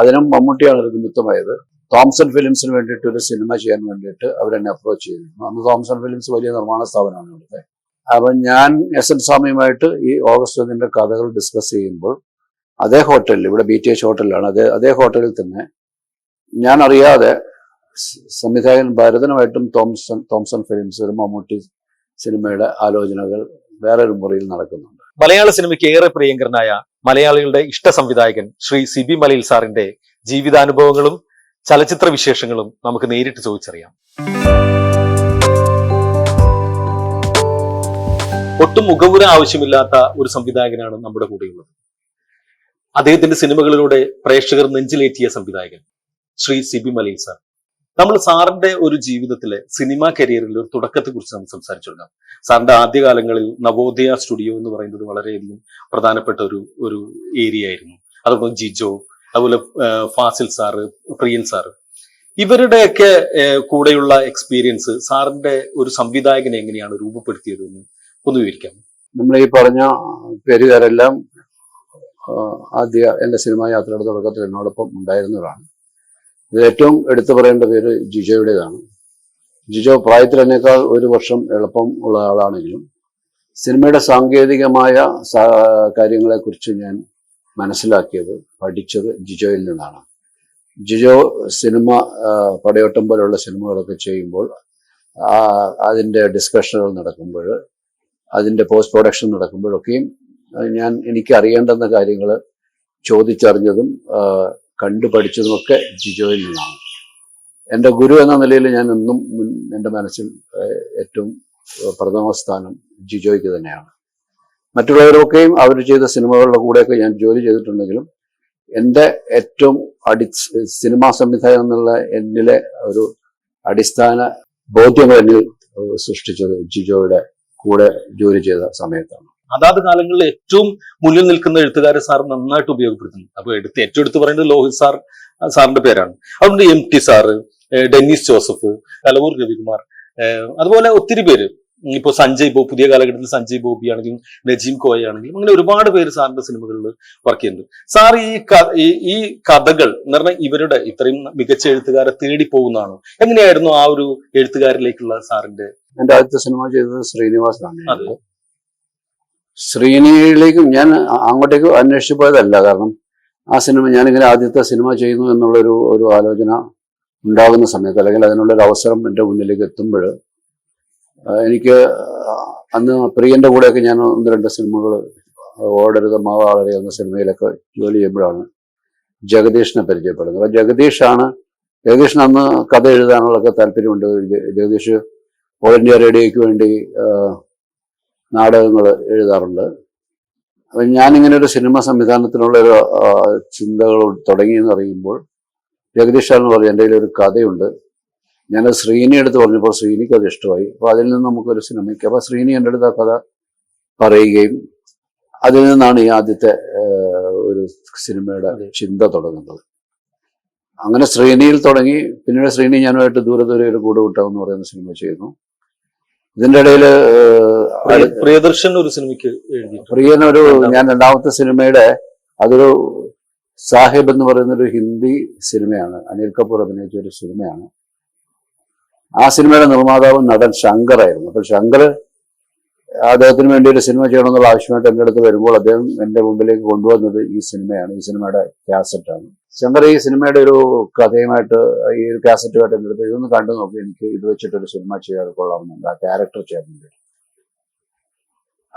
അതിനും മമ്മൂട്ടിയാണ് ഒരു നിമിത്തമായത്. തോംസൺ ഫിലിംസിന് വേണ്ടിയിട്ട് ഒരു സിനിമ ചെയ്യാൻ വേണ്ടിയിട്ട് അവരെന്നെ അപ്രോച്ച് ചെയ്തിരുന്നു. അന്ന് തോംസൺ ഫിലിംസ് വലിയ നിർമ്മാണ സ്ഥാപനമാണ് ഇവിടുത്തെ. അപ്പം ഞാൻ എസ് എൻ സ്വാമിയുമായിട്ട് ഈ ഓഗസ്റ്റ് 1 കഥകൾ ഡിസ്കസ് ചെയ്യുമ്പോൾ അതേ ഹോട്ടലിൽ, ഇവിടെ BTH ഹോട്ടലിലാണ്, അതേ ഹോട്ടലിൽ തന്നെ ഞാൻ അറിയാതെ സംവിധായകൻ ഭരതനുമായിട്ടും തോംസൺ ഫിലിംസ് ഒരു മമ്മൂട്ടി സിനിമയുടെ ആലോചനകൾ വേറൊരു മുറിയിൽ നടക്കുന്നുണ്ട്. മലയാള സിനിമയ്ക്ക് ഏറെ പ്രിയങ്കരനായ മലയാളികളുടെ ഇഷ്ട സംവിധായകൻ ശ്രീ സിബി മലയിൽ സാറിന്റെ ജീവിതാനുഭവങ്ങളും ചലച്ചിത്ര വിശേഷങ്ങളും നമുക്ക് നേരിട്ട് ചോദിച്ചറിയാം. ഒട്ടും മുഖവുര ആവശ്യമില്ലാത്ത ഒരു സംവിധായകനാണ് നമ്മുടെ കൂടെയുള്ളത്. അദ്ദേഹത്തിന്റെ സിനിമകളിലൂടെ പ്രേക്ഷകർ നെഞ്ചിലേറ്റിയ സംവിധായകൻ ശ്രീ സിബി മലയിൽ സാർ. നമ്മൾ സാറിന്റെ ഒരു ജീവിതത്തിലെ സിനിമാ കരിയറിൽ ഒരു തുടക്കത്തെ കുറിച്ച് നമുക്ക് സംസാരിച്ചെടുക്കാം. സാറിന്റെ ആദ്യകാലങ്ങളിൽ നവോദയ സ്റ്റുഡിയോ എന്ന് പറയുന്നത് വളരെയധികം പ്രധാനപ്പെട്ട ഒരു ഏരിയ ആയിരുന്നു. അതുപോലെ ജിജോ, അതുപോലെ ഫാസിൽ സാറ്, പ്രിയൻ സാറ്, ഇവരുടെയൊക്കെ കൂടെയുള്ള എക്സ്പീരിയൻസ് സാറിന്റെ ഒരു സംവിധായകനെ എങ്ങനെയാണ് രൂപപ്പെടുത്തിയത് എന്ന് ഒന്ന് വിവരിക്കാം. നമ്മൾ ഈ പറഞ്ഞ പേരുകാരെല്ലാം ആദ്യ എന്റെ സിനിമാ യാത്രയുടെ തുടക്കത്തിൽ എന്നോടൊപ്പം ഉണ്ടായിരുന്നവരാണ്. ഇതിൽ ഏറ്റവും എടുത്തു പറയേണ്ട പേര് ജിജോയുടേതാണ്. ജിജോ പ്രായത്തിൽ എന്നേക്കാൾ 1 വർഷം എളുപ്പം ഉള്ള ആളാണെങ്കിലും സിനിമയുടെ സാങ്കേതികമായ കാര്യങ്ങളെക്കുറിച്ച് ഞാൻ മനസ്സിലാക്കിയത്, പഠിച്ചത് ജിജോയിൽ നിന്നാണ്. ജിജോ സിനിമ പടയോട്ടം പോലുള്ള സിനിമകളൊക്കെ ചെയ്യുമ്പോൾ അതിൻ്റെ ഡിസ്കഷനുകൾ നടക്കുമ്പോൾ, അതിൻ്റെ പോസ്റ്റ് പ്രൊഡക്ഷൻ നടക്കുമ്പോഴൊക്കെയും എനിക്ക് അറിയേണ്ടുന്ന കാര്യങ്ങൾ ചോദിച്ചറിഞ്ഞതും കണ്ടുപഠിച്ചതുമൊക്കെ ജിജോയിൽ നിന്നാണ്. എൻ്റെ ഗുരു എന്ന നിലയിൽ ഞാൻ എന്നും എൻ്റെ മനസ്സിൽ ഏറ്റവും പ്രഥമ സ്ഥാനം ജിജോയ്ക്ക് തന്നെയാണ്. മറ്റുള്ളവരൊക്കെയും അവർ ചെയ്ത സിനിമകളുടെ കൂടെയൊക്കെ ഞാൻ ജോലി ചെയ്തിട്ടുണ്ടെങ്കിലും എൻ്റെ ഏറ്റവും സിനിമാ സംവിധായകൻ എന്നുള്ള എന്നിലെ ഒരു അടിസ്ഥാന ബോധ്യങ്ങൾ എന്നിൽ സൃഷ്ടിച്ചത് ജിജോയുടെ കൂടെ ജോലി ചെയ്ത സമയത്താണ്. അതാത് കാലങ്ങളിൽ ഏറ്റവും മുന്നിൽ നിൽക്കുന്ന എഴുത്തുകാരെ സാർ നന്നായിട്ട് ഉപയോഗപ്പെടുത്തുന്നു. അപ്പൊ ഏറ്റവും എടുത്ത് പറയുന്നത് ലോഹിത് സാറിന്റെ പേരാണ്. അതുകൊണ്ട് MT സാറ്, ഡെന്നിസ് ജോസഫ്, കലവൂർ രവികുമാർ, അതുപോലെ ഒത്തിരി പേര്. ഇപ്പൊ സഞ്ജയ് ബോബി, പുതിയ കാലഘട്ടത്തിൽ സഞ്ജയ് ബോബി ആണെങ്കിലും നജീം കോയ ആണെങ്കിലും അങ്ങനെ ഒരുപാട് പേര് സാറിന്റെ സിനിമകളിൽ വർക്ക് ചെയ്യുന്നുണ്ട്. സാർ ഈ കഥകൾ എന്ന് പറഞ്ഞാൽ ഇവരുടെ ഇത്രയും മികച്ച എഴുത്തുകാരെ തേടി പോകുന്നതാണോ? എങ്ങനെയായിരുന്നു ആ ഒരു എഴുത്തുകാരിലേക്കുള്ള സാറിന്റെ? എന്റെ ആദ്യത്തെ സിനിമ ചെയ്തത് ശ്രീനിവാസനാണ്. ശ്രീനിയിലേക്കും ഞാൻ അങ്ങോട്ടേക്ക് അന്വേഷിച്ചു പോയതല്ല. കാരണം ആ സിനിമ ഞാനിങ്ങനെ ആദ്യത്തെ സിനിമ ചെയ്യുന്നു എന്നുള്ളൊരു ആലോചന ഉണ്ടാകുന്ന സമയത്ത്, അല്ലെങ്കിൽ അതിനുള്ളൊരു അവസരം എൻ്റെ മുന്നിലേക്ക് എത്തുമ്പോൾ, എനിക്ക് അന്ന് പ്രിയന്റെ കൂടെയൊക്കെ ഞാൻ 1-2 സിനിമകൾ, ഓടരുത് മാവാളരെ എന്ന സിനിമയിലൊക്കെ ജോലി ചെയ്യുമ്പോഴാണ് ജഗദീഷിനെ പരിചയപ്പെടുന്നത്. അപ്പോൾ ജഗദീഷിന് അന്ന് കഥ എഴുതാനുള്ളൊക്കെ താല്പര്യമുണ്ട്. ജഗദീഷ് ഓൾ ഇന്ത്യ റേഡിയോയ്ക്ക് വേണ്ടി നാടകങ്ങൾ എഴുതാറുണ്ട്. അപ്പം ഞാനിങ്ങനെ ഒരു സിനിമ സംവിധാനത്തിനുള്ളൊരു ചിന്തകൾ തുടങ്ങിയെന്ന് അറിയുമ്പോൾ ജഗദീഷാണെന്ന് പറഞ്ഞു, എൻ്റെ കയ്യിലൊരു കഥയുണ്ട്. ഞാനത് ശ്രീനി എടുത്ത് പറഞ്ഞപ്പോൾ ശ്രീനിക്ക് അത് ഇഷ്ടമായി. അപ്പോൾ അതിൽ നിന്ന് നമുക്കൊരു സിനിമയ്ക്ക്, അപ്പോൾ ശ്രീനി എൻ്റെ അടുത്ത് ആ കഥ പറയുകയും അതിൽ നിന്നാണ് ഈ ആദ്യത്തെ ഒരു സിനിമയുടെ ചിന്ത തുടങ്ങുന്നത്. അങ്ങനെ ശ്രീനിയിൽ തുടങ്ങി. പിന്നീട് ശ്രീനി ഞാനുമായിട്ട് ദൂരെ ഒരു കൂടുകൂട്ടം എന്ന് പറയുന്ന സിനിമ ചെയ്യുന്നു. ഇതിന്റെ ഇടയിൽ പ്രിയദർശൻ ഒരു സിനിമയ്ക്ക് പ്രിയനൊരു, ഞാൻ 2ാമത്തെ സിനിമയുടെ, അതൊരു സാഹിബ് എന്ന് പറയുന്നൊരു ഹിന്ദി സിനിമയാണ്. അനിൽ കപൂർ അഭിനയിച്ച ഒരു സിനിമയാണ്. ആ സിനിമയുടെ നിർമ്മാതാവ് നടൻ ശങ്കർ ആയിരുന്നു. അപ്പോൾ ശങ്കർ അദ്ദേഹത്തിന് വേണ്ടി ഒരു സിനിമ ചെയ്യണമെന്നുള്ള ആവശ്യമായിട്ട് എൻ്റെ അടുത്ത് വരുമ്പോൾ അദ്ദേഹം എൻ്റെ മുമ്പിലേക്ക് കൊണ്ടുവന്നത് ഈ സിനിമയാണ്. ഈ സിനിമയുടെ കാസറ്റാണ്. ശങ്കർ ഈ സിനിമയുടെ ഒരു കഥയുമായിട്ട്, ഈ ഒരു കാസറ്റുമായിട്ട് എൻ്റെ അടുത്ത് ഇതൊന്ന് കണ്ടു നോക്കി, എനിക്ക് ഇത് വെച്ചിട്ടൊരു സിനിമ ചെയ്യാൻ കൊള്ളാമെന്നുണ്ട്, ആ ക്യാരക്ടർ ചെയ്യാൻ വേണ്ടി.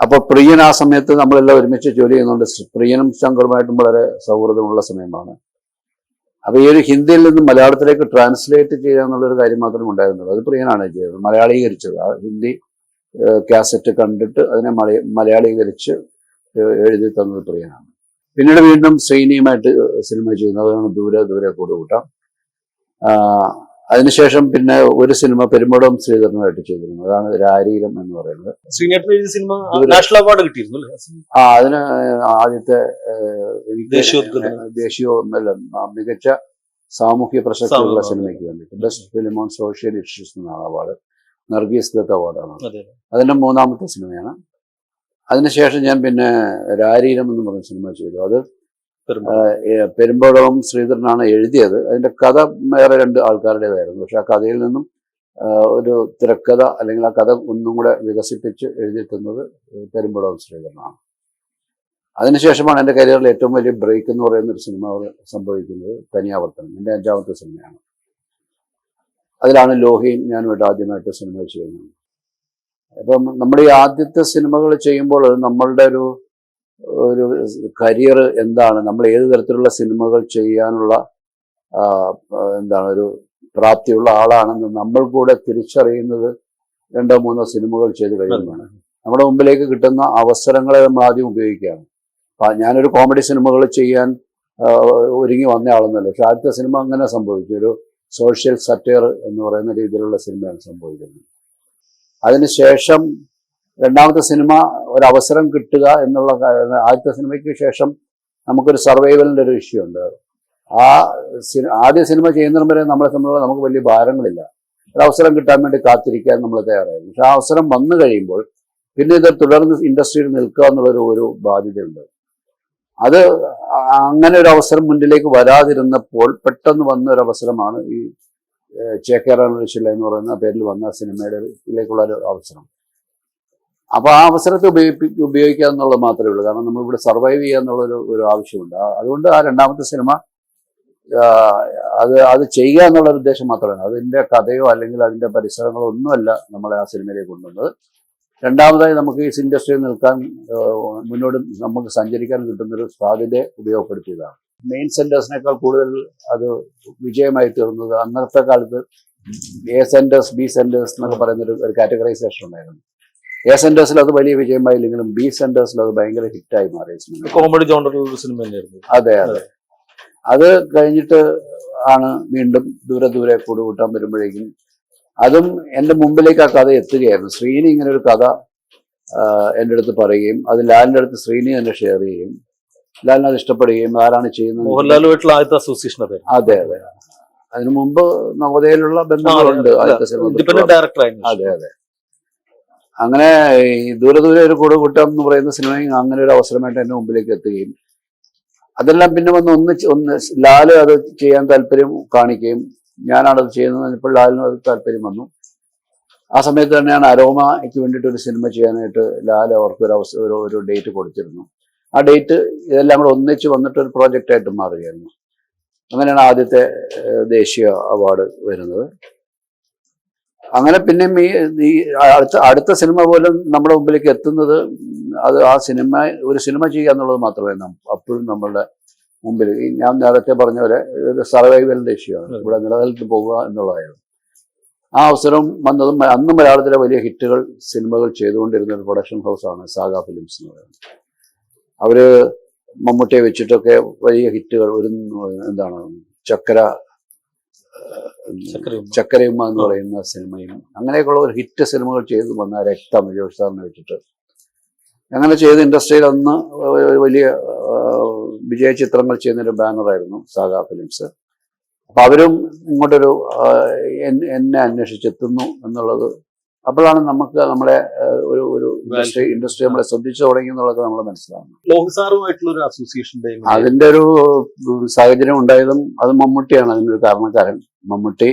അപ്പൊ പ്രിയൻ ആ സമയത്ത് നമ്മളെല്ലാം ഒരുമിച്ച് ജോലി ചെയ്യുന്നുണ്ട്. പ്രിയനും ശങ്കറുമായിട്ടും വളരെ സൗഹൃദമുള്ള സമയമാണ്. അപ്പൊ ഈ ഒരു ഹിന്ദിയിൽ നിന്ന് മലയാളത്തിലേക്ക് ട്രാൻസ്ലേറ്റ് ചെയ്യുക എന്നുള്ളൊരു കാര്യം മാത്രമേ ഉണ്ടായിരുന്നുള്ളൂ. അത് പ്രിയനാണ് ചെയ്തത്, മലയാളീകരിച്ചത്. ആ ഹിന്ദി കാസറ്റ് കണ്ടിട്ട് അതിനെ മലയാളീകരിച്ച് എഴുതി തന്നത് പ്രിയനാണ്. പിന്നീട് വീണ്ടും ശ്രീനിയുമായിട്ട് സിനിമ ചെയ്യുന്നു. അതാണ് ദൂരെ കൂടുകൂട്ടാം. അതിനുശേഷം പിന്നെ ഒരു സിനിമ പെരുമ്പടം ശ്രീധരനുമായിട്ട് ചെയ്തിരുന്നു. അതാണ് രാരീരം എന്ന് പറയുന്നത്. സിനിമ നാഷണൽ അവാർഡ് കിട്ടിയിരുന്നു. അതിന് ആദ്യത്തെ ദേശീയ മികച്ച സാമൂഹ്യ പ്രസക്തിയുള്ള സിനിമയ്ക്ക് വേണ്ടിയിട്ട് best film on social issues എന്നാണ് അവാർഡ്. നർഗീസ് ദത്ത് അവാർഡാണ്. അതിന്റെ 3ാമത്തെ സിനിമയാണ്. അതിനുശേഷം ഞാൻ പിന്നെ രാരീരം എന്ന് പറഞ്ഞ സിനിമ ചെയ്തു. അത് പെരുമ്പടവും ശ്രീധരനാണ് എഴുതിയത്. അതിന്റെ കഥ വേറെ 2 ആൾക്കാരുടേതായിരുന്നു. പക്ഷെ ആ കഥയിൽ നിന്നും ഒരു തിരക്കഥ അല്ലെങ്കിൽ ആ കഥ ഒന്നും കൂടെ വികസിപ്പിച്ച് എഴുതിയിട്ടുന്നത് പെരുമ്പടവും ശ്രീധരനാണ്. അതിനുശേഷമാണ് എൻ്റെ കരിയറിൽ ഏറ്റവും വലിയ ബ്രേക്ക് എന്ന് പറയുന്ന ഒരു സിനിമ സംഭവിക്കുന്നത്. തനിയാവർത്തനം എൻ്റെ 5ാമത്തെ സിനിമയാണ്. അതിലാണ് ലോഹിയും ഞാനുമായിട്ട് ആദ്യമായിട്ട് സിനിമ ചെയ്യുന്നത്. അപ്പം നമ്മുടെ ഈ ആദ്യത്തെ സിനിമകൾ ചെയ്യുമ്പോൾ നമ്മളുടെ ഒരു കരിയർ എന്താണ്, നമ്മൾ ഏത് തരത്തിലുള്ള സിനിമകൾ ചെയ്യാനുള്ള എന്താണ് ഒരു പ്രാപ്തിയുള്ള ആളാണെന്ന് നമ്മൾ കൂടെ തിരിച്ചറിയുന്നത് 2-3 സിനിമകൾ ചെയ്ത് കഴിയുന്നതാണ്. നമ്മുടെ മുമ്പിലേക്ക് കിട്ടുന്ന അവസരങ്ങളെ നമ്മൾ ആദ്യം ഉപയോഗിക്കുകയാണ്. ഞാനൊരു കോമഡി സിനിമകൾ ചെയ്യാൻ ഒരുങ്ങി വന്ന ആളൊന്നുമല്ല. പക്ഷെ ആദ്യത്തെ സിനിമ അങ്ങനെ സംഭവിച്ചു. ഒരു സോഷ്യൽ സറ്റയർ എന്ന് പറയുന്ന രീതിയിലുള്ള സിനിമയാണ് സംഭവിക്കുന്നത്. അതിനുശേഷം 2ാമത്തെ സിനിമ ഒരവസരം കിട്ടുക എന്നുള്ള, ആദ്യത്തെ സിനിമയ്ക്ക് ശേഷം നമുക്കൊരു സർവൈവലിൻ്റെ ഒരു ഇഷ്യൂ ഉണ്ട്. ആദ്യ സിനിമ ചെയ്യുന്നതിന് വരെ നമ്മളെ സംബന്ധിച്ച് നമുക്ക് വലിയ ഭാരങ്ങളില്ല. ഒരവസരം കിട്ടാൻ വേണ്ടി കാത്തിരിക്കാൻ നമ്മൾ തയ്യാറായിരുന്നു. പക്ഷെ ആ അവസരം വന്നു കഴിയുമ്പോൾ പിന്നെ ഇത് തുടർന്ന് ഇൻഡസ്ട്രിയിൽ നിൽക്കുക എന്നുള്ളൊരു ബാധ്യതയുണ്ട്. അത് അങ്ങനെ ഒരു അവസരം മുന്നിലേക്ക് വരാതിരുന്നപ്പോൾ പെട്ടെന്ന് വന്ന ഒരു അവസരമാണ് ഈ ചേക്കേറാനുള്ള എന്ന് പറയുന്ന പേരിൽ വന്ന സിനിമയിലേക്കുള്ള ഒരു അവസരം. അപ്പൊ ആ അവസരത്തെ ഉപയോഗിക്കുക എന്നുള്ളത് മാത്രമേ ഉള്ളൂ. കാരണം നമ്മളിവിടെ സർവൈവ് ചെയ്യുക എന്നുള്ളൊരു ആവശ്യമുണ്ട്. അതുകൊണ്ട് ആ 2ാമത്തെ സിനിമ അത് ചെയ്യുക എന്നുള്ളൊരു ഉദ്ദേശം മാത്രമാണ്. അതിന്റെ കഥയോ അല്ലെങ്കിൽ അതിന്റെ പരിസരങ്ങളോ ഒന്നുമല്ല നമ്മളെ ആ സിനിമയിലേക്ക് കൊണ്ടുവന്നത്. 2ാമതായി നമുക്ക് ഈ ഇൻഡസ്ട്രിയിൽ നിൽക്കാൻ മുന്നോട്ട് നമുക്ക് സഞ്ചരിക്കാൻ കിട്ടുന്നൊരു സാധ്യതയെ ഉപയോഗപ്പെടുത്തിയതാണ്. മെയിൻ സെന്റേഴ്സിനേക്കാൾ കൂടുതൽ അത് വിജയമായി തീർന്നത് അന്നത്തെ കാലത്ത് എ സെന്റേഴ്സ്, ബി സെന്റേഴ്സ് എന്നൊക്കെ പറയുന്നൊരു കാറ്റഗറൈസേഷൻ ഉണ്ടായിരുന്നു. എ സെന്റേഴ്സിൽ അത് വലിയ വിജയമായില്ലെങ്കിലും ബി സെന്റേഴ്സിൽ അത് ഭയങ്കര ഹിറ്റായി മാറിയ സിനിമ. കോമഡി ജോണറിലുള്ള സിനിമ തന്നെയായിരുന്നു. അതെ. അത് കഴിഞ്ഞിട്ട് ആണ് വീണ്ടും ദൂരെ കൂടുകൂട്ടാൻ വരുമ്പോഴേക്കും അതും എൻ്റെ മുമ്പിലേക്ക് ആ കഥ എത്തുകയായിരുന്നു. ശ്രീനി ഇങ്ങനെ ഒരു കഥ എൻ്റെ അടുത്ത് പറയുകയും അത് ലാലിൻ്റെ അടുത്ത് ശ്രീനി തന്നെ ഷെയർ ചെയ്യുകയും ലാലിന് അത് ഇഷ്ടപ്പെടുകയും ആരാണ് ചെയ്യുന്നത്, മോഹൻലാലുമായിട്ടുള്ള ആദ്യത്തെ അസോസിയേഷൻ. അതെ. അതിനു മുമ്പ് നവോദയയിലുള്ള ബന്ധങ്ങളുണ്ട്. അതെ. അങ്ങനെ ഈ ദൂരെ ഒരു കൂടുകൂട്ടം എന്ന് പറയുന്ന സിനിമയും അങ്ങനെ ഒരു അവസരമായിട്ട് എൻ്റെ മുമ്പിലേക്ക് എത്തുകയും അതെല്ലാം പിന്നെ ഒന്ന് ലാല് അത് ചെയ്യാൻ താല്പര്യം കാണിക്കുകയും ഞാനാണത് ചെയ്യുന്നത്. ഇപ്പോൾ ലാലിനും അത് താല്പര്യം വന്നു. ആ സമയത്ത് തന്നെയാണ് അരോമയ്ക്ക് വേണ്ടിയിട്ട് ഒരു സിനിമ ചെയ്യാനായിട്ട് ലാൽ അവർക്ക് ഒരു ഡേറ്റ് കൊടുത്തിരുന്നു. ആ ഡേറ്റ് ഇതെല്ലാം കൂടെ ഒന്നിച്ച് വന്നിട്ട് ഒരു പ്രോജക്റ്റായിട്ട് മാറുകയായിരുന്നു. അങ്ങനെയാണ് ആദ്യത്തെ ദേശീയ അവാർഡ് വരുന്നത്. അങ്ങനെ പിന്നെയും ഈ അടുത്ത സിനിമ പോലും നമ്മുടെ മുമ്പിലേക്ക് എത്തുന്നത് അത് ഒരു സിനിമ ചെയ്യുക എന്നുള്ളത് മാത്രമേ അപ്പോഴും നമ്മളുടെ മുമ്പിൽ ഞാൻ നേരത്തെ പറഞ്ഞ പോലെ ഒരു സർവൈവലിന്റെ ഇഷ്യൂ ആണ്. ഇവിടെ നിലനിൽത്ത് പോകുക എന്നുള്ളതായിരുന്നു. ആ അവസരം വന്നതും അന്നും മലയാളത്തിലെ വലിയ ഹിറ്റുകൾ സിനിമകൾ ചെയ്തുകൊണ്ടിരുന്ന ഒരു പ്രൊഡക്ഷൻ ഹൗസാണ് സാഗ ഫിലിംസ് എന്ന് പറയുന്നത്. അവര് മമ്മൂട്ടിയെ വെച്ചിട്ടൊക്കെ വലിയ ഹിറ്റുകൾ ചക്കരയുമ്മ എന്ന് പറയുന്ന സിനിമയും അങ്ങനെയൊക്കെയുള്ള ഒരു ഹിറ്റ് സിനിമകൾ ചെയ്തു വന്ന രക്തം ജോഷ് സാറിനെ വെച്ചിട്ട് അങ്ങനെ ചെയ്ത് ഇൻഡസ്ട്രിയിൽ അന്ന് വലിയ വിജയ ചിത്രങ്ങൾ ചെയ്യുന്നൊരു ബാനറായിരുന്നു സാഗ ഫിലിംസ്. അപ്പൊ അവരും ഇങ്ങോട്ടൊരു എന്നെ അന്വേഷിച്ചെത്തുന്നു എന്നുള്ളത് അപ്പോഴാണ് നമുക്ക് നമ്മളെ ഒരു ഇൻഡസ്ട്രി നമ്മളെ ശ്രദ്ധിച്ചു തുടങ്ങി എന്നുള്ളത് നമ്മൾ മനസ്സിലാവുന്നത്. അതിന്റെ ഒരു സാഹചര്യം ഉണ്ടായതും അത് മമ്മൂട്ടിയാണ് അതിനൊരു കാരണക്കാരൻ. മമ്മൂട്ടി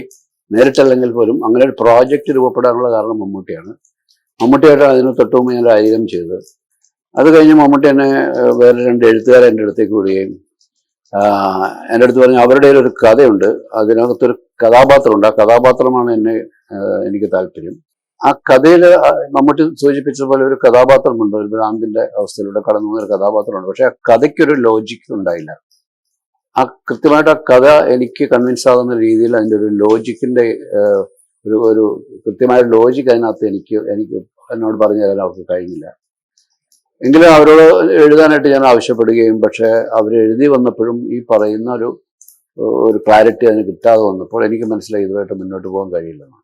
നേരിട്ടല്ലെങ്കിൽ പോലും അങ്ങനെ ഒരു പ്രോജക്റ്റ് രൂപപ്പെടാനുള്ള കാരണം മമ്മൂട്ടിയാണ്. മമ്മൂട്ടിയായിട്ടാണ് അതിന് തൊട്ട് മുമ്പ് ഞാൻ ആയിരം ചെയ്തത്. അത് കഴിഞ്ഞ് മമ്മൂട്ടി എന്നെ വേറെ 2 എഴുത്തുകാരെ എൻ്റെ അടുത്തേക്ക് വിടുകയും എൻ്റെ അടുത്ത് പറഞ്ഞു അവരുടെ ഒരു കഥയുണ്ട്, അതിനകത്തൊരു കഥാപാത്രമുണ്ട്, ആ കഥാപാത്രമാണ് എനിക്ക് താല്പര്യം. ആ കഥയിൽ മമ്മൂട്ടി സൂചിപ്പിച്ച പോലെ ഒരു കഥാപാത്രമുണ്ട്, ഒരു ഭ്രാന്തിന്റെ അവസ്ഥയിലൂടെ കടന്നു പോകുന്ന ഒരു കഥാപാത്രമുണ്ട്. പക്ഷെ ആ കഥയ്ക്കൊരു ലോജിക്ക് ഉണ്ടായില്ല. കൃത്യമായിട്ട് ആ കഥ എനിക്ക് കൺവിൻസ് ആകുന്ന രീതിയിൽ അതിൻ്റെ ഒരു ലോജിക്കിന്റെ ഒരു കൃത്യമായ ലോജിക്ക് അതിനകത്ത് എനിക്ക് എന്നോട് പറഞ്ഞു തരാൻ അവർക്ക് കഴിഞ്ഞില്ല. എങ്കിലും അവരോട് എഴുതാനായിട്ട് ഞാൻ ആവശ്യപ്പെടുകയും പക്ഷെ അവർ എഴുതി വന്നപ്പോഴും ഈ പറയുന്ന ഒരു ക്ലാരിറ്റി അതിന് കിട്ടാതെ വന്നപ്പോൾ എനിക്ക് മനസ്സിലായി ഇതുമായിട്ട് മുന്നോട്ട് പോകാൻ കഴിയില്ലെന്ന്.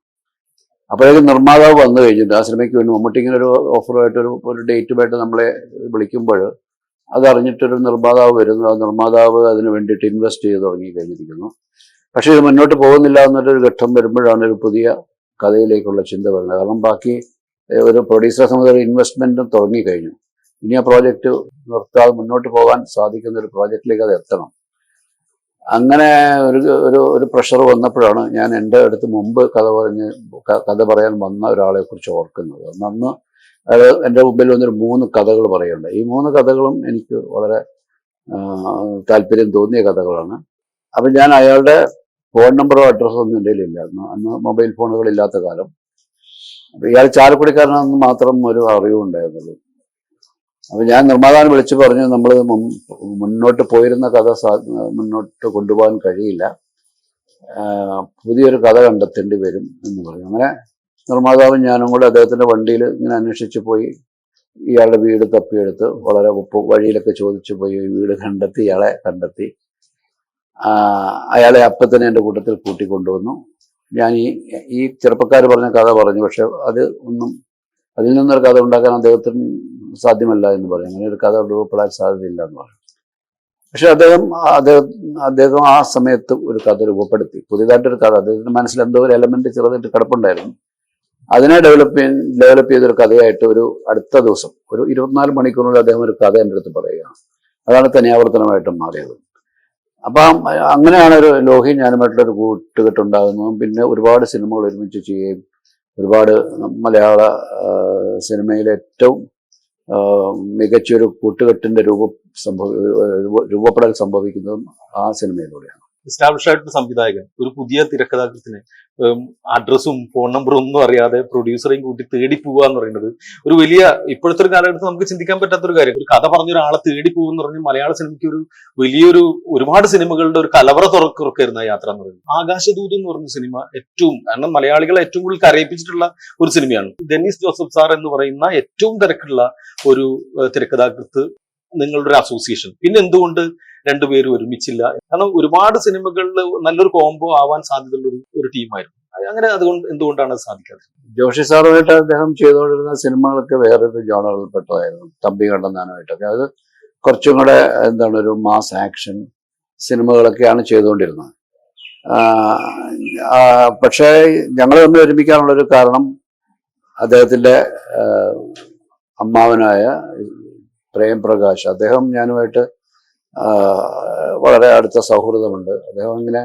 അപ്പോഴേക്കും നിർമ്മാതാവ് വന്നു കഴിഞ്ഞിട്ട് ആ സിനിമയ്ക്ക് വേണ്ടി മമ്മൂട്ടി ഇങ്ങനെ ഒരു ഓഫറുമായിട്ട് ഒരു ഡേറ്റുമായിട്ട് നമ്മളെ വിളിക്കുമ്പോൾ അതറിഞ്ഞിട്ടൊരു നിർമ്മാതാവ് വരുന്നു. ആ നിർമ്മാതാവ് അതിന് വേണ്ടിയിട്ട് ഇൻവെസ്റ്റ് ചെയ്ത് തുടങ്ങി കഴിഞ്ഞിരിക്കുന്നു. പക്ഷേ ഇത് മുന്നോട്ട് പോകുന്നില്ല എന്നൊരു ഘട്ടം വരുമ്പോഴാണ് ഒരു പുതിയ കഥയിലേക്കുള്ള ചിന്ത വരുന്നത്. കാരണം ബാക്കി ഒരു പ്രൊഡ്യൂസറെ സംബന്ധിച്ച ഇൻവെസ്റ്റ്മെന്റും തുടങ്ങിക്കഴിഞ്ഞു. ഇനി ആ പ്രോജക്റ്റ് നിർത്താതെ മുന്നോട്ട് പോകാൻ സാധിക്കുന്ന ഒരു പ്രോജക്റ്റിലേക്ക് അത് എത്തണം. അങ്ങനെ ഒരു പ്രഷർ വന്നപ്പോഴാണ് ഞാൻ എൻ്റെ അടുത്ത് മുമ്പ് കഥ പറയാൻ വന്ന ഒരാളെ കുറിച്ച് ഓർക്കുന്നത്. അന്ന് അയാൾ എൻ്റെ മുമ്പിൽ വന്നൊരു 3 കഥകൾ പറയുന്നുണ്ട്. ഈ 3 കഥകളും എനിക്ക് വളരെ താല്പര്യം തോന്നിയ കഥകളാണ്. അപ്പം ഞാൻ അയാളുടെ ഫോൺ നമ്പറോ അഡ്രസ്സോ ഒന്നും എൻ്റെ കയ്യിലില്ല. അന്ന് മൊബൈൽ ഫോണുകൾ ഇല്ലാത്ത കാലം. അപ്പം ഇയാൾ ചാലക്കുടിക്കാരനാണെന്ന് മാത്രം ഒരു അറിവുണ്ടായിരുന്നുള്ളൂ. അപ്പം ഞാൻ നിർമ്മാതാവിനെ വിളിച്ചു പറഞ്ഞു, നമ്മൾ മുന്നോട്ട് പോയിരുന്ന കഥ മുന്നോട്ട് കൊണ്ടുപോകാൻ കഴിയില്ല, പുതിയൊരു കഥ കണ്ടെത്തേണ്ടി വരും എന്ന് പറഞ്ഞു. അങ്ങനെ നിർമ്മാതാവും ഞാനും കൂടെ അദ്ദേഹത്തിൻ്റെ വണ്ടിയിൽ ഇങ്ങനെ അന്വേഷിച്ച് പോയി. ഇയാളുടെ വീട് തപ്പിയെടുത്ത് വളരെ വഴിയിലൊക്കെ ചോദിച്ചു പോയി വീട് കണ്ടെത്തി, ഇയാളെ കണ്ടെത്തി. അയാളെ അപ്പം തന്നെ എൻ്റെ കൂട്ടത്തിൽ കൂട്ടിക്കൊണ്ടുവന്നു. ഞാൻ ഈ ചെറുപ്പക്കാർ പറഞ്ഞ കഥ പറഞ്ഞു. പക്ഷെ അതിൽ നിന്നൊരു കഥ ഉണ്ടാക്കാൻ അദ്ദേഹത്തിന് സാധ്യമല്ല എന്ന് പറയും. അങ്ങനെ ഒരു കഥ രൂപപ്പെടാൻ സാധ്യതയില്ല എന്ന് പറയും. പക്ഷെ അദ്ദേഹം ആ സമയത്ത് ഒരു കഥ രൂപപ്പെടുത്തി, പുതിയതായിട്ടൊരു കഥ. അദ്ദേഹത്തിന്റെ മനസ്സിൽ എന്തോ ഒരു എലമെന്റ് ചെറുതായിട്ട് കിടപ്പുണ്ടായിരുന്നു. അതിനെ ഡെവലപ്പ് ചെയ്തൊരു കഥയായിട്ട് ഒരു അടുത്ത ദിവസം ഒരു 24 മണിക്കൂറിനുള്ളിൽ അദ്ദേഹം ഒരു കഥ എൻ്റെ അടുത്ത് പറയുകയാണ്. അതാണ് തനിയാവർത്തനമായിട്ടും മാറിയത്. അപ്പം അങ്ങനെയാണ് ഒരു ലോഹി ഞാനുമായിട്ടുള്ളൊരു കൂട്ടുകെട്ടുണ്ടാകുന്നതും പിന്നെ ഒരുപാട് സിനിമകൾ ഒരുമിച്ച് ചെയ്യുകയും ഒരുപാട് മലയാള സിനിമയിലെ ഏറ്റവും മികച്ചൊരു കൂട്ടുകെട്ടിന്റെ രൂപപ്പെടൽ സംഭവിക്കുന്നതും ആ സിനിമയിലൂടെയാണ്. എസ്റ്റാബ്ലിഷ് ആയിട്ടുള്ള സംവിധായകൻ ഒരു പുതിയ തിരക്കഥാകൃത്തിന് അഡ്രസ്സും ഫോൺ നമ്പറും ഒന്നും അറിയാതെ പ്രൊഡ്യൂസറെയും കൂട്ടി തേടി പോവുക എന്ന് പറയുന്നത് ഒരു വലിയ, ഇപ്പോഴത്തെ ഒരു കാലഘട്ടത്തിൽ നമുക്ക് ചിന്തിക്കാൻ പറ്റാത്തൊരു കാര്യം. ഒരു കഥ പറഞ്ഞ ഒരാളെ തേടി പോകുമെന്ന് പറഞ്ഞ് മലയാള സിനിമയ്ക്ക് ഒരു വലിയൊരു ഒരുപാട് സിനിമകളുടെ ഒരു കലവറ തുറക്കായിരുന്നു ആ യാത്ര എന്ന് പറയുന്നത്. ആകാശദൂത് എന്ന് പറഞ്ഞ സിനിമ കാരണം മലയാളികളെ ഏറ്റവും കൂടുതൽ കരയിപ്പിച്ചിട്ടുള്ള ഒരു സിനിമയാണ്. ഡെന്നിസ് ജോസഫ് സാർ എന്ന് പറയുന്ന ഏറ്റവും തിരക്കുള്ള ഒരു തിരക്കഥാകൃത്ത്, നിങ്ങളുടെ ഒരു അസോസിയേഷൻ, പിന്നെ എന്തുകൊണ്ട് രണ്ടുപേരും ഒരുമിച്ചില്ല? കാരണം ഒരുപാട് സിനിമകളിൽ നല്ലൊരു കോംബോ ആവാൻ സാധ്യതയുള്ള ഒരു ടീമായിരുന്നു. അങ്ങനെ അതുകൊണ്ട് എന്തുകൊണ്ടാണ് അത് സാധിക്കാത്തത്? ജോഷി സാറുമായിട്ട് അദ്ദേഹം ചെയ്തുകൊണ്ടിരുന്ന സിനിമകളൊക്കെ വേറൊരു ജോണറിൽപ്പെട്ടതായിരുന്നു. തമ്പി കണ്ണന്താനുമായിട്ടൊക്കെ അത് കുറച്ചും കൂടെ ഒരു മാസ് ആക്ഷൻ സിനിമകളൊക്കെയാണ് ചെയ്തുകൊണ്ടിരുന്നത്. പക്ഷേ ഞങ്ങൾ തമ്മിൽ ഒരുമിക്കാനുള്ളൊരു കാരണം അദ്ദേഹത്തിന്റെ അമ്മാവനായ പ്രേംപ്രകാശ്, അദ്ദേഹം ഞാനുമായിട്ട് വളരെ അടുത്ത സൗഹൃദമുണ്ട്. അദ്ദേഹം ഇങ്ങനെ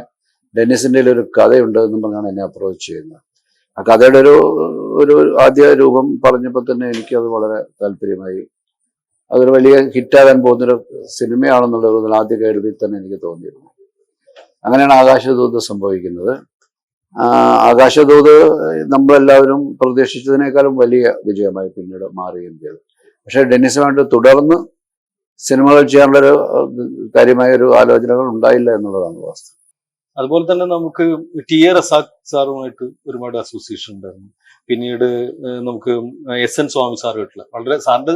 ഡെന്നിസിന്റെ ഒരു കഥയുണ്ട് എന്നും പറഞ്ഞാണ് എന്നെ അപ്രോച്ച് ചെയ്യുന്നത്. ആ കഥയുടെ ഒരു ആദ്യ രൂപം പറഞ്ഞപ്പോൾ തന്നെ എനിക്കത് വളരെ താല്പര്യമായി. അതൊരു വലിയ ഹിറ്റാകാൻ പോകുന്നൊരു സിനിമയാണെന്നുള്ള ആദ്യ കരുതിൽ തന്നെ എനിക്ക് തോന്നിയിരുന്നു. അങ്ങനെയാണ് ആകാശദൂത് സംഭവിക്കുന്നത്. ആകാശദൂത് നമ്മളെല്ലാവരും പ്രതീക്ഷിച്ചതിനേക്കാളും വലിയ വിജയമായി പിന്നീട് മാറുകയും ചെയ്തു. പക്ഷെ ഡെന്നിസുമായിട്ട് തുടർന്ന് സിനിമകൾ ചെയ്യാനുള്ളൊരു കാര്യമായ ഒരു ആലോചനകൾ ഉണ്ടായില്ല എന്നുള്ളതാണ് വാസ്തവം. അതുപോലെ തന്നെ നമുക്ക് ടി.എ. റസാഖ് സാറുമായിട്ട് ഒരുപാട് അസോസിയേഷൻ ഉണ്ടായിരുന്നു. പിന്നീട് നമുക്ക് എസ്.എൻ. സ്വാമി സാറുമായിട്ടുള്ള വളരെ സാറിന്റെ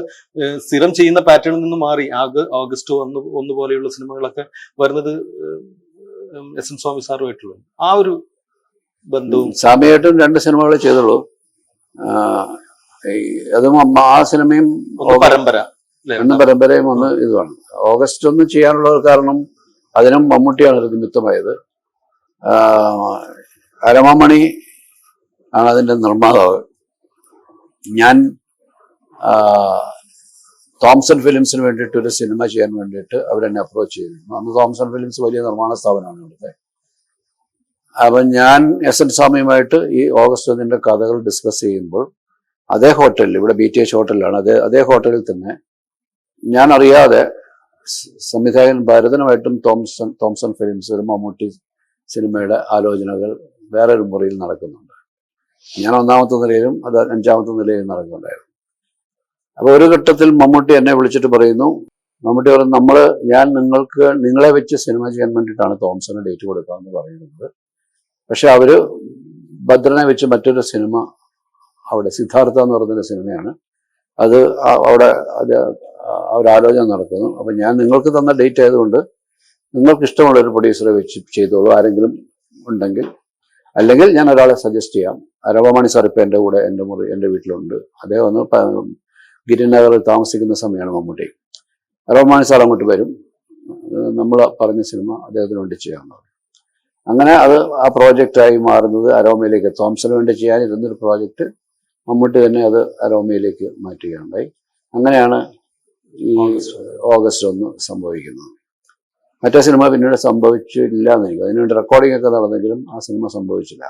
സ്ഥിരം ചെയ്യുന്ന പാറ്റേണിൽ നിന്ന് മാറി ഓഗസ്റ്റ് ഒന്ന് പോലെയുള്ള സിനിമകളൊക്കെ വരുന്നത് എസ്.എൻ. സ്വാമി സാറുമായിട്ടുള്ള ആ ഒരു ബന്ധവും. സ്വാമിയായിട്ടും 2 സിനിമകൾ ചെയ്തുള്ളൂ. അതും ആ സിനിമയും പരമ്പരയും ഒന്ന് ഇതുമാണ്. ഓഗസ്റ്റ് ഒന്ന് ചെയ്യാനുള്ള കാരണം അതിനും മമ്മൂട്ടിയാണ് ഒരു നിമിത്തമായത്. അരമമണി ആണ് അതിന്റെ നിർമ്മാതാവ്. ഞാൻ തോംസൺ ഫിലിംസിന് വേണ്ടിയിട്ട് ഒരു സിനിമ ചെയ്യാൻ വേണ്ടിയിട്ട് അവരെന്നെ അപ്രോച്ച് ചെയ്തിരുന്നു. അന്ന് തോംസൺ ഫിലിംസ് വലിയ നിർമ്മാണ സ്ഥാപനമാണ് ഇവിടുത്തെ. അപ്പം ഞാൻ എസ്.എൻ. സ്വാമിയുമായിട്ട് ഈ ഓഗസ്റ്റ് ഒന്നിന്റെ കഥകൾ ഡിസ്കസ് ചെയ്യുമ്പോൾ അതേ ഹോട്ടലിൽ, ഇവിടെ BTH ഹോട്ടലിലാണ്, അതേ ഹോട്ടലിൽ തന്നെ ഞാൻ അറിയാതെ സംവിധായകൻ ഭരതനുമായിട്ടും തോംസൺ ഫിലിംസ് ഒരു മമ്മൂട്ടി സിനിമയുടെ ആലോചനകൾ വേറൊരു മുറിയിൽ നടക്കുന്നുണ്ട്. ഞാൻ 1ാമത്തെ നിലയിലും അത് 5ാമത്തെ നിലയിലും നടക്കുന്നുണ്ടായിരുന്നു. അപ്പൊ ഒരു ഘട്ടത്തിൽ മമ്മൂട്ടി എന്നെ വിളിച്ചിട്ട് പറയുന്നു, മമ്മൂട്ടി പറഞ്ഞു, ഞാൻ നിങ്ങളെ വെച്ച് സിനിമ ചെയ്യാൻ വേണ്ടിയിട്ടാണ് തോംസന് ഡേറ്റ് കൊടുക്കാമെന്ന് പറയുന്നത്. പക്ഷെ അവര് ഭദ്രനെ വെച്ച് മറ്റൊരു സിനിമ അവിടെ, സിദ്ധാർത്ഥ എന്ന് പറയുന്നൊരു സിനിമയാണ്, അത് അവിടെ ഒരാലോചന നടക്കുന്നു. അപ്പം ഞാൻ നിങ്ങൾക്ക് തന്ന ഡേറ്റ് ആയതുകൊണ്ട് നിങ്ങൾക്ക് ഇഷ്ടമുള്ള ഒരു പ്രൊഡ്യൂസറെ വെച്ച് ചെയ്തോളൂ, ആരെങ്കിലും ഉണ്ടെങ്കിൽ. അല്ലെങ്കിൽ ഞാൻ ഒരാളെ സജസ്റ്റ് ചെയ്യാം. അരവമണി സാർ ഇപ്പം എൻ്റെ കൂടെ എൻ്റെ വീട്ടിലുണ്ട്. അദ്ദേഹം ഒന്ന് ഗിരിനഗറിൽ താമസിക്കുന്ന സമയമാണ് മമ്മൂട്ടി. അരവമണി സാർ അങ്ങോട്ട് വരും, നമ്മൾ പറഞ്ഞ സിനിമ അദ്ദേഹത്തിന് വേണ്ടി ചെയ്യാമെന്ന് പറയും. അങ്ങനെ അത് ആ പ്രോജക്റ്റായി മാറുന്നത് അരോമയിലേക്ക്, തോംസന് വേണ്ടി ചെയ്യാനിരുന്നൊരു പ്രോജക്റ്റ് മമ്മൂട്ടി തന്നെ അത് അരോമയിലേക്ക് മാറ്റുകയുണ്ടായി. അങ്ങനെയാണ് ഈ ഓഗസ്റ്റ് 1 സംഭവിക്കുന്നത്. മറ്റേ സിനിമ പിന്നീട് സംഭവിച്ചില്ല എന്ന് എനിക്ക്. അതിനുവേണ്ടി റെക്കോർഡിംഗ് ഒക്കെ നടന്നെങ്കിലും ആ സിനിമ സംഭവിച്ചില്ല.